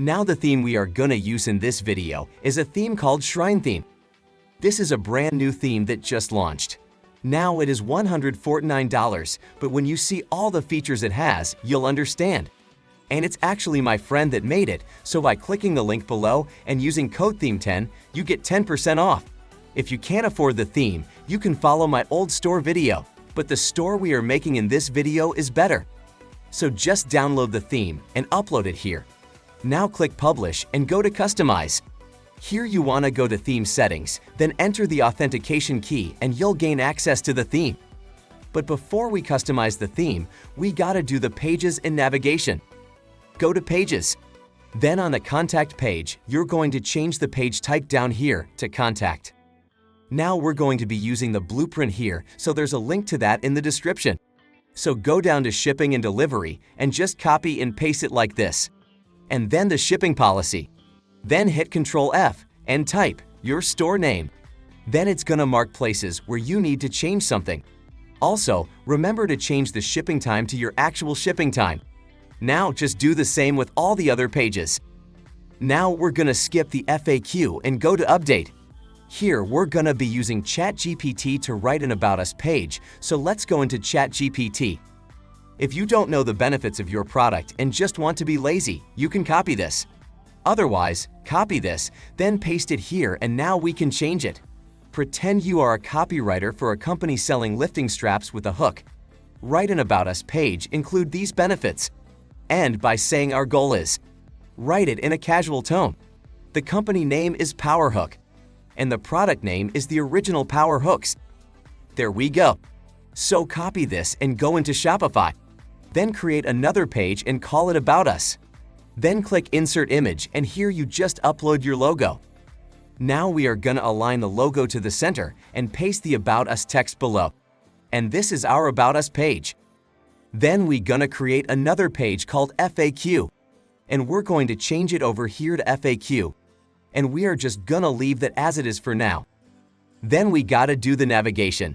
Now the theme we are gonna use in this video is a theme called Shrine Theme. This is a brand new theme that just launched. Now it is $149, but when you see all the features it has, you'll understand. And it's actually my friend that made it, so by clicking the link below and using code THEME10, you get 10% off. If you can't afford the theme, you can follow my old store video, but the store we are making in this video is better. So just download the theme and upload it here. Now click Publish and go to Customize. Here you want to go to Theme Settings, then enter the authentication key and you'll gain access to the theme. But before we customize the theme, we gotta do the pages and navigation. Go to Pages. Then on the Contact page, you're going to change the page type down here to Contact. Now we're going to be using the blueprint here, so there's a link to that in the description. So go down to Shipping and Delivery and just copy and paste it like this. And then the shipping policy. Then hit Ctrl F and type your store name. Then it's gonna mark places where you need to change something. Also, remember to change the shipping time to your actual shipping time. Now just do the same with all the other pages. Now we're gonna skip the FAQ and go to Update. Here we're gonna be using ChatGPT to write an About Us page, so let's go into ChatGPT. If you don't know the benefits of your product and just want to be lazy, you can copy this. Otherwise, copy this, then paste it here and now we can change it. Pretend you are a copywriter for a company selling lifting straps with a hook. Write an About Us page, include these benefits. End by saying our goal is. Write it in a casual tone. The company name is PowerHook, and the product name is the original Power Hooks. There we go. So copy this and go into Shopify. Then create another page and call it About Us. Then click Insert Image and here you just upload your logo. Now we are gonna align the logo to the center and paste the About Us text below. And this is our About Us page. Then we gonna create another page called FAQ. And we're going to change it over here to FAQ. And we are just gonna leave that as it is for now. Then we gotta do the navigation.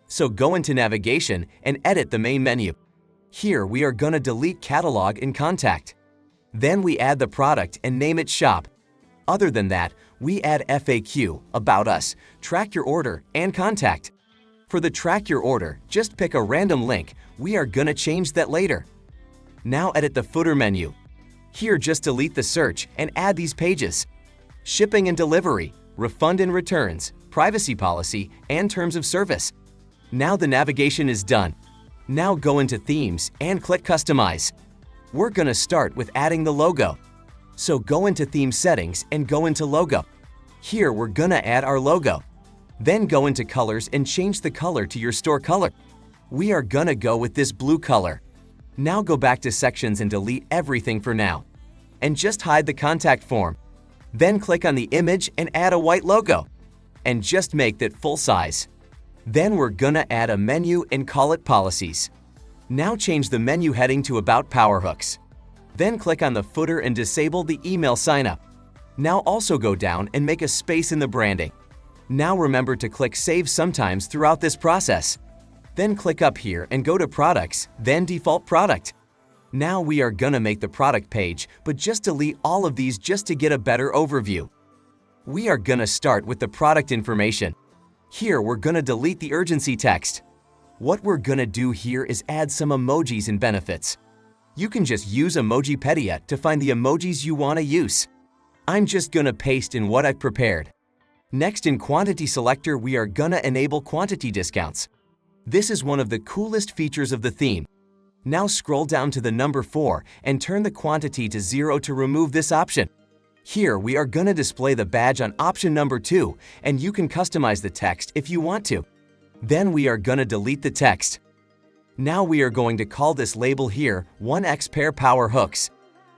So go into Navigation and edit the main menu. Here we are gonna delete Catalog and Contact. Then we add the product and name it Shop. Other than that, we add FAQ, About Us, Track Your Order, and Contact. For the Track Your Order, just pick a random link. We are gonna change that later. Now edit the footer menu. Here just delete the search and add these pages. Shipping and Delivery, Refund and Returns, Privacy Policy, and Terms of Service. Now the navigation is done. Now go into Themes and click Customize. We're gonna start with adding the logo. So go into Theme Settings and go into Logo. Here we're gonna add our logo. Then go into Colors and change the color to your store color. We are gonna go with this blue color. Now go back to Sections and delete everything for now. And just hide the contact form. Then click on the image and add a white logo. And just make that full size. Then we're gonna add a menu and call it Policies. Now change the menu heading to About PowerHooks. Then click on the footer and disable the email sign-up. Now also go down and make a space in the branding. Now remember to click Save sometimes throughout this process. Then click up here and go to Products, then Default Product. Now we are gonna make the product page, but just delete all of these just to get a better overview. We are gonna start with the product information. Here we're gonna delete the urgency text. What we're gonna do here is add some emojis and benefits. You can just use Emojipedia to find the emojis you wanna use. I'm just gonna paste in what I've prepared. Next, in Quantity Selector, we are gonna enable quantity discounts. This is one of the coolest features of the theme. Now scroll down to the number 4 and turn the quantity to 0 to remove this option. Here we are gonna display the badge on option number 2, and you can customize the text if you want to. Then we are gonna delete the text. Now we are going to call this label here 1x pair Power Hooks.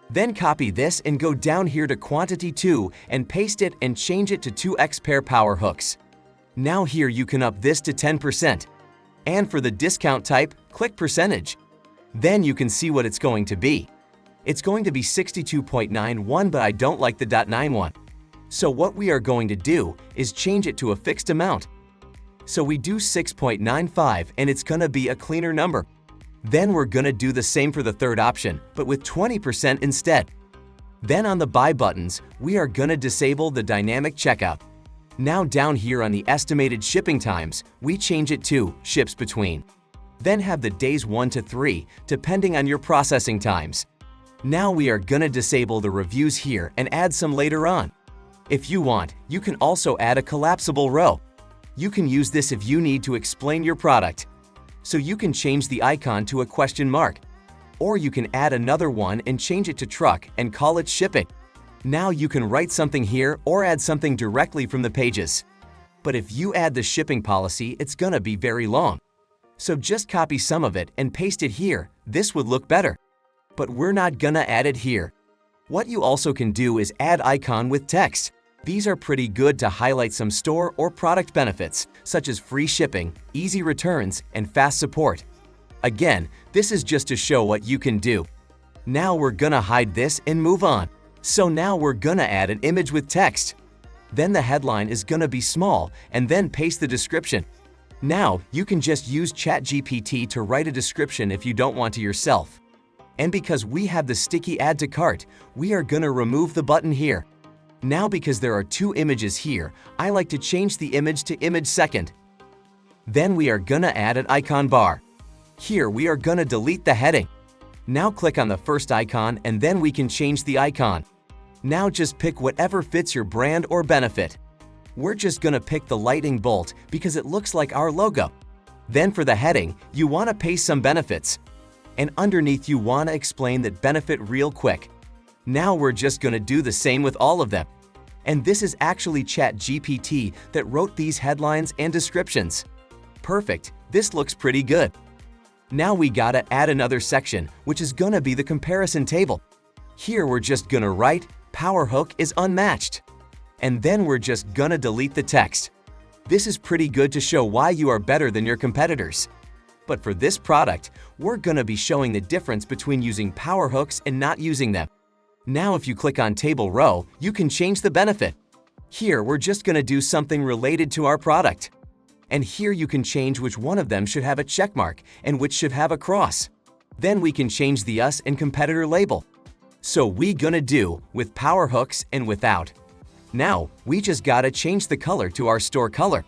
Then copy this and go down here to Quantity 2 and paste it and change it to 2x pair Power Hooks. Now here you can up this to 10%. And for the discount type, click Percentage. Then you can see what it's going to be. It's going to be 62.91, but I don't like the .91. So what we are going to do is change it to a fixed amount. So we do 6.95 and it's gonna be a cleaner number. Then we're gonna do the same for the third option, but with 20% instead. Then on the buy buttons, we are gonna disable the dynamic checkout. Now down here on the estimated shipping times, we change it to ships between. Then have the days 1 to 3, depending on your processing times. Now we are gonna disable the reviews here and add some later on. If you want, you can also add a collapsible row. You can use this if you need to explain your product. So you can change the icon to a question mark. Or you can add another one and change it to truck and call it shipping. Now you can write something here or add something directly from the pages. But if you add the shipping policy, it's gonna be very long. So just copy some of it and paste it here. This would look better. But we're not gonna add it here. What you also can do is add icon with text. These are pretty good to highlight some store or product benefits, such as free shipping, easy returns, and fast support. Again, this is just to show what you can do. Now we're gonna hide this and move on. So now we're gonna add an image with text. Then the headline is gonna be small and then paste the description. Now you can just use ChatGPT to write a description if you don't want to yourself. And because we have the sticky add to cart, we are gonna remove the button here. Now because there are two images here, I like to change the image to image second. Then we are gonna add an icon bar. Here we are gonna delete the heading. Now click on the first icon and then we can change the icon. Now just pick whatever fits your brand or benefit. We're just gonna pick the lightning bolt because it looks like our logo. Then for the heading, you wanna paste some benefits. And underneath you wanna explain that benefit real quick. Now we're just gonna do the same with all of them. And this is actually ChatGPT that wrote these headlines and descriptions. Perfect, this looks pretty good. Now we gotta add another section, which is gonna be the comparison table. Here we're just gonna write, PowerHook is unmatched. And then we're just gonna delete the text. This is pretty good to show why you are better than your competitors. But for this product, we're gonna be showing the difference between using PowerHooks and not using them. Now if you click on Table Row, you can change the benefit. Here we're just gonna do something related to our product. And here you can change which one of them should have a check mark and which should have a cross. Then we can change the us and competitor label. So we gonna do with PowerHooks and without. Now we just gotta change the color to our store color.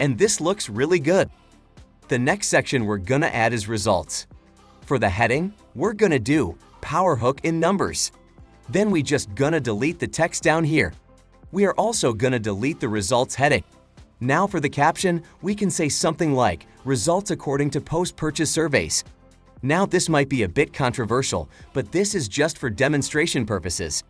And this looks really good. The next section we're gonna add is results. For the heading, we're gonna do PowerHook in numbers. Then we just gonna delete the text down here. We are also gonna delete the results heading. Now for the caption, we can say something like, results according to post-purchase surveys. Now this might be a bit controversial, but this is just for demonstration purposes.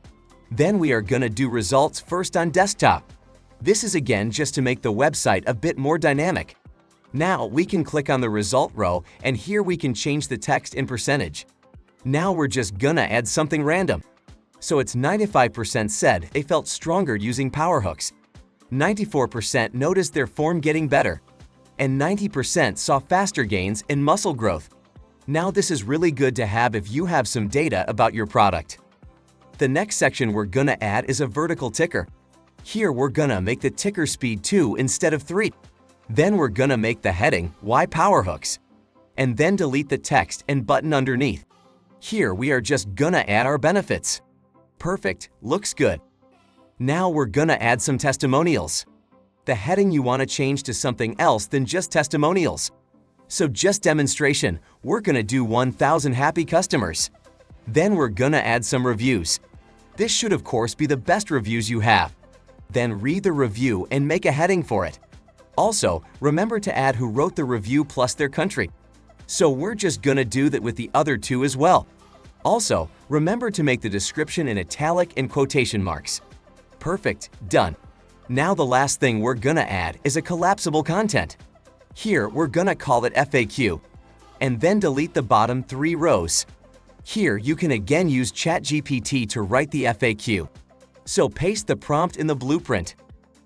Then we are gonna do results first on desktop. This is again just to make the website a bit more dynamic. Now we can click on the result row and here we can change the text in percentage. Now we're just gonna add something random. So it's 95% said they felt stronger using PowerHooks. 94% noticed their form getting better. And 90% saw faster gains in muscle growth. Now this is really good to have if you have some data about your product. The next section we're gonna add is a vertical ticker. Here we're gonna make the ticker speed 2 instead of 3. Then we're gonna make the heading, Why PowerHooks? And then delete the text and button underneath. Here we are just gonna add our benefits. Perfect, looks good. Now we're gonna add some testimonials. The heading you wanna change to something else than just testimonials. So just demonstration, we're gonna do 1,000 happy customers. Then we're gonna add some reviews. This should of course be the best reviews you have. Then read the review and make a heading for it. Also, remember to add who wrote the review plus their country. So we're just gonna do that with the other two as well. Also, remember to make the description in italic and quotation marks. Perfect, done. Now the last thing we're gonna add is a collapsible content. Here we're gonna call it FAQ. And then delete the bottom 3 rows. Here you can again use ChatGPT to write the FAQ. So paste the prompt in the blueprint.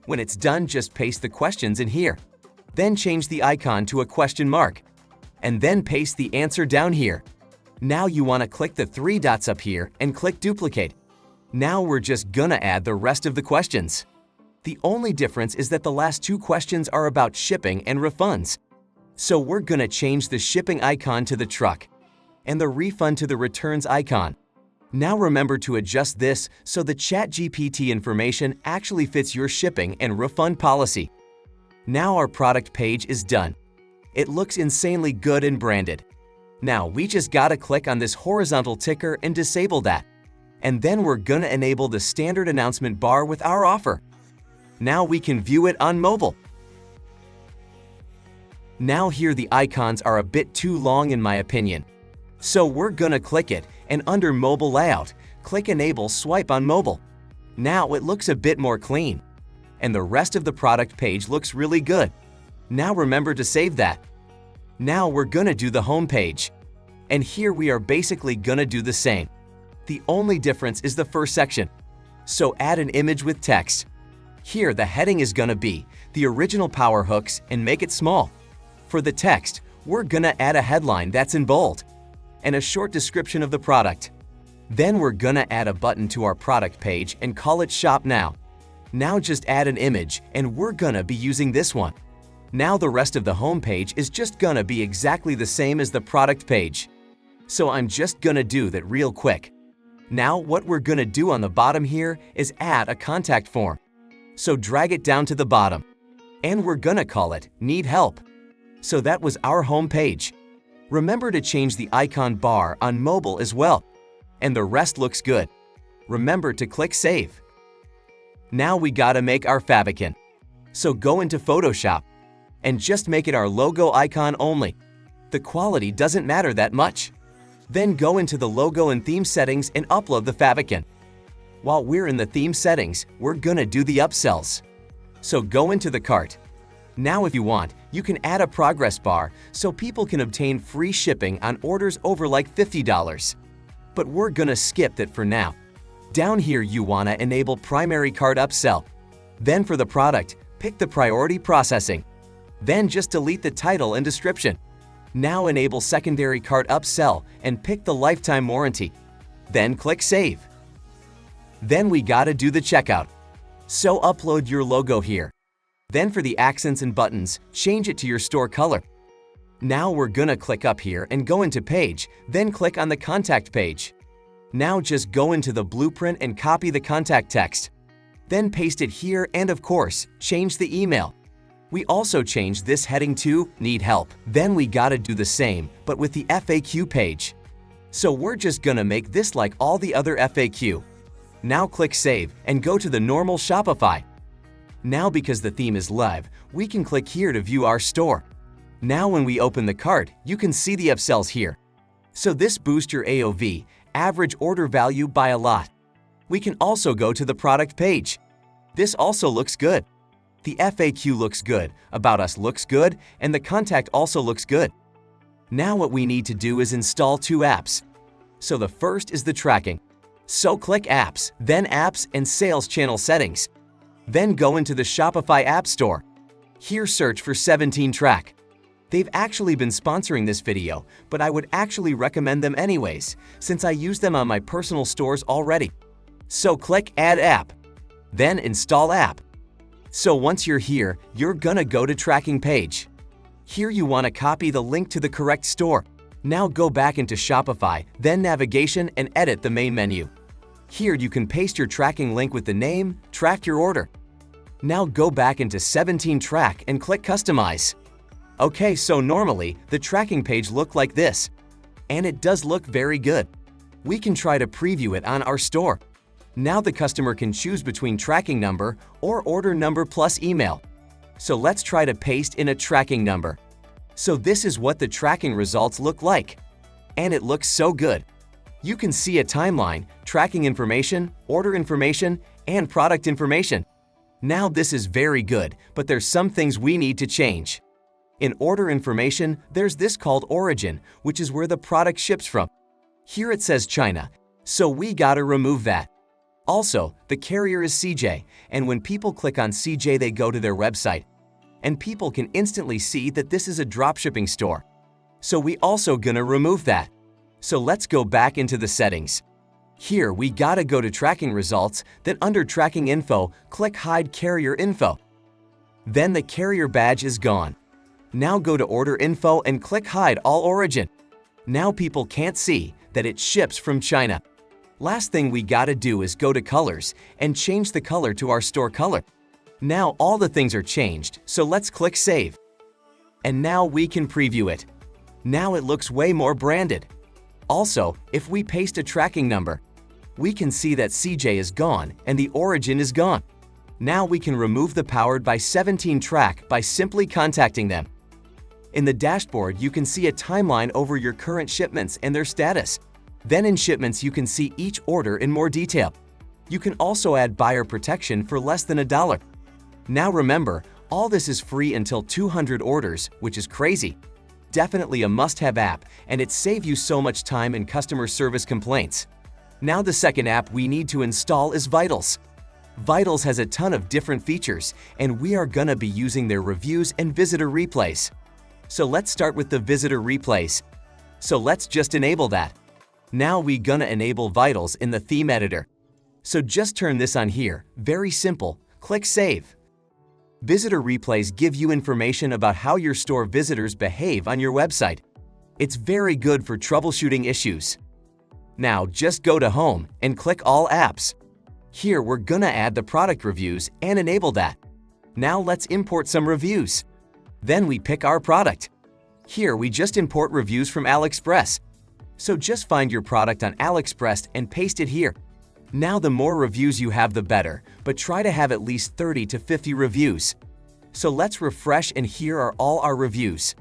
When it's done, just paste the questions in here. Then change the icon to a question mark. And then paste the answer down here. Now you want to click the 3 dots up here and click duplicate. Now we're just gonna add the rest of the questions. The only difference is that the last 2 questions are about shipping and refunds. So we're gonna change the shipping icon to the truck and the refund to the returns icon. Now remember to adjust this so the ChatGPT information actually fits your shipping and refund policy. Now our product page is done. It looks insanely good and branded. Now we just gotta click on this horizontal ticker and disable that. And then we're gonna enable the standard announcement bar with our offer. Now we can view it on mobile. Now here the icons are a bit too long in my opinion. So we're gonna click it, and under mobile layout, click enable swipe on mobile. Now it looks a bit more clean. And the rest of the product page looks really good. Now remember to save that. Now we're gonna do the home page. And here we are basically gonna do the same. The only difference is the first section. So add an image with text. Here the heading is gonna be the original power hooks and make it small. For the text, we're gonna add a headline that's in bold and a short description of the product. Then we're gonna add a button to our product page and call it Shop Now. Now just add an image and we're gonna be using this one. Now the rest of the home page is just gonna be exactly the same as the product page. So I'm just gonna do that real quick. Now what we're gonna do on the bottom here is add a contact form. So drag it down to the bottom. And we're gonna call it Need Help. So that was our home page. Remember to change the icon bar on mobile as well. And the rest looks good. Remember to click Save. Now we gotta make our favicon. So go into Photoshop and just make it our logo icon only. The quality doesn't matter that much. Then go into the logo and theme settings and upload the favicon. While we're in the theme settings, we're gonna do the upsells. So go into the cart. Now if you want, you can add a progress bar so people can obtain free shipping on orders over like $50. But we're gonna skip that for now. Down here you wanna enable primary cart upsell. Then for the product, pick the priority processing. Then just delete the title and description. Now enable secondary cart upsell and pick the lifetime warranty. Then click Save. Then we gotta do the checkout. So upload your logo here. Then for the accents and buttons, change it to your store color. Now we're gonna click up here and go into Page, then click on the Contact page. Now just go into the blueprint and copy the contact text. Then paste it here and of course, change the email. We also changed this heading to Need Help. Then we gotta do the same, but with the FAQ page. So we're just gonna make this like all the other FAQ. Now click Save and go to the normal Shopify. Now because the theme is live, we can click here to view our store. Now when we open the cart, you can see the upsells here. So this boosts your AOV, average order value, by a lot. We can also go to the product page. This also looks good. The FAQ looks good, About Us looks good, and the contact also looks good. Now what we need to do is install two apps. So the first is the tracking. So click Apps, then Apps and Sales Channel Settings. Then go into the Shopify App Store. Here search for 17 Track. They've actually been sponsoring this video, but I would actually recommend them anyways, since I use them on my personal stores already. So click Add App. Then Install App. So once you're here, you're gonna go to Tracking page. Here you want to copy the link to the correct store. Now go back into Shopify, then Navigation and edit the main menu. Here you can paste your tracking link with the name, track your order. Now go back into 17 Track and click Customize. Okay, so normally the tracking page looked like this. And it does look very good. We can try to preview it on our store. Now the customer can choose between tracking number or order number plus email. So let's try to paste in a tracking number. So this is what the tracking results look like. And it looks so good. You can see a timeline, tracking information, order information, and product information. Now this is very good, but there's some things we need to change. In order information, there's this called origin, which is where the product ships from. Here it says China, so we gotta remove that. Also, the carrier is CJ, and when people click on CJ, they go to their website. And people can instantly see that this is a dropshipping store. So we also gonna remove that. So let's go back into the settings. Here we gotta go to tracking results, then under tracking info, click hide carrier info. Then the carrier badge is gone. Now go to order info and click hide all origin. Now people can't see that it ships from China. Last thing we gotta do is go to colors and change the color to our store color. Now all the things are changed, so let's click Save. And now we can preview it. Now it looks way more branded. Also, if we paste a tracking number, we can see that CJ is gone and the origin is gone. Now we can remove the Powered by 17 track by simply contacting them. In the dashboard, you can see a timeline over your current shipments and their status. Then in shipments, you can see each order in more detail. You can also add buyer protection for less than $1. Now remember, all this is free until 200 orders, which is crazy. Definitely a must-have app, and it saves you so much time in customer service complaints. Now the second app we need to install is Vitals. Vitals has a ton of different features, and we are gonna be using their reviews and visitor replays. So let's start with the visitor replays. So let's just enable that. Now we gonna enable Vitals in the theme editor. So just turn this on here, very simple, click Save. Visitor replays give you information about how your store visitors behave on your website. It's very good for troubleshooting issues. Now just go to Home and click All Apps. Here we're gonna add the product reviews and enable that. Now let's import some reviews. Then we pick our product. Here we just import reviews from AliExpress. So just find your product on AliExpress and paste it here. Now the more reviews you have the better, but try to have at least 30 to 50 reviews. So let's refresh and here are all our reviews.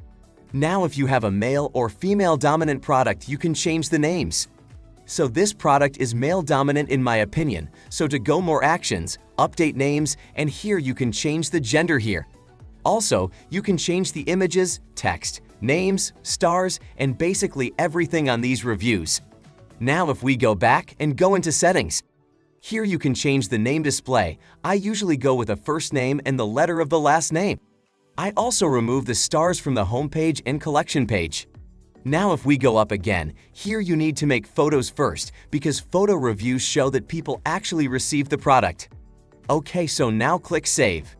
Now if you have a male or female dominant product, you can change the names. So this product is male dominant in my opinion, so to go more actions, update names, and here you can change the gender here. Also, you can change the images, text, names, stars, and basically everything on these reviews. Now if we go back and go into Settings, here you can change the name display. I usually go with a first name and the letter of the last name. I also remove the stars from the home page and collection page. Now if we go up again, here you need to make photos first because photo reviews show that people actually received the product. Okay, so now click Save.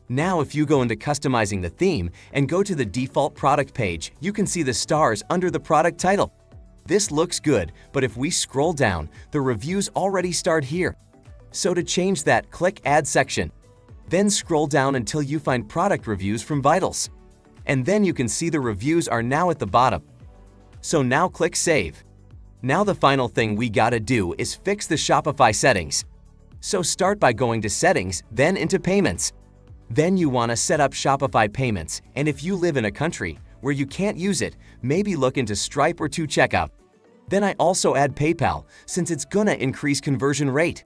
Now if you go into customizing the theme and go to the default product page, you can see the stars under the product title. This looks good, but if we scroll down, the reviews already start here. So to change that, click Add Section. Then scroll down until you find product reviews from Vitals. And then you can see the reviews are now at the bottom. So now click Save. Now the final thing we gotta do is fix the Shopify settings. So start by going to Settings, then into Payments. Then you wanna set up Shopify payments, and if you live in a country where you can't use it, maybe look into Stripe or 2Checkout. Then I also add PayPal, since it's gonna increase conversion rate.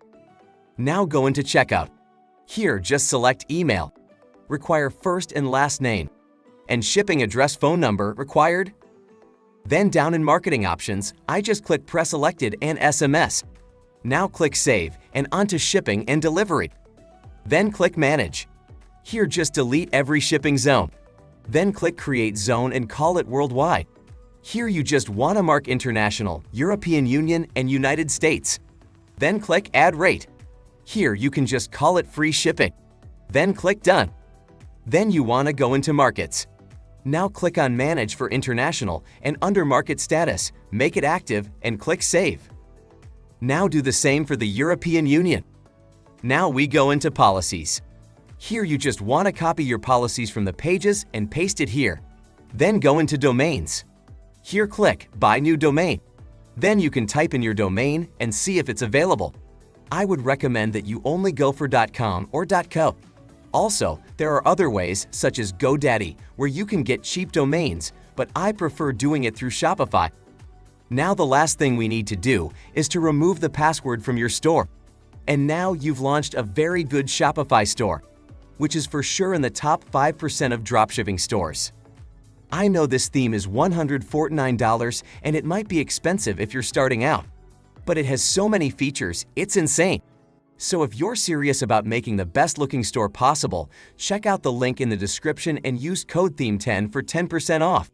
Now go into Checkout. Here, just select Email. Require first and last name. And shipping address phone number required. Then down in Marketing Options, I just click Pre-selected and SMS. Now click Save and onto Shipping and Delivery. Then click Manage. Here just delete every shipping zone. Then click Create Zone and call it Worldwide. Here you just want to mark International, European Union, and United States. Then click Add Rate. Here you can just call it Free Shipping. Then click Done. Then you want to go into Markets. Now click on Manage for International and under Market Status, make it active and click Save. Now do the same for the European Union. Now we go into Policies. Here you just want to copy your policies from the pages and paste it here. Then go into Domains. Here click Buy New Domain. Then you can type in your domain and see if it's available. I would recommend that you only go for .com or .co. Also, there are other ways such as GoDaddy where you can get cheap domains, but I prefer doing it through Shopify. Now the last thing we need to do is to remove the password from your store. And now you've launched a very good Shopify store, which is for sure in the top 5% of dropshipping stores. I know this theme is $149 and it might be expensive if you're starting out, but it has so many features, it's insane. So if you're serious about making the best looking store possible, check out the link in the description and use code THEME10 for 10% off.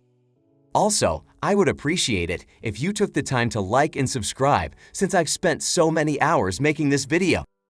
Also, I would appreciate it if you took the time to like and subscribe since I've spent so many hours making this video.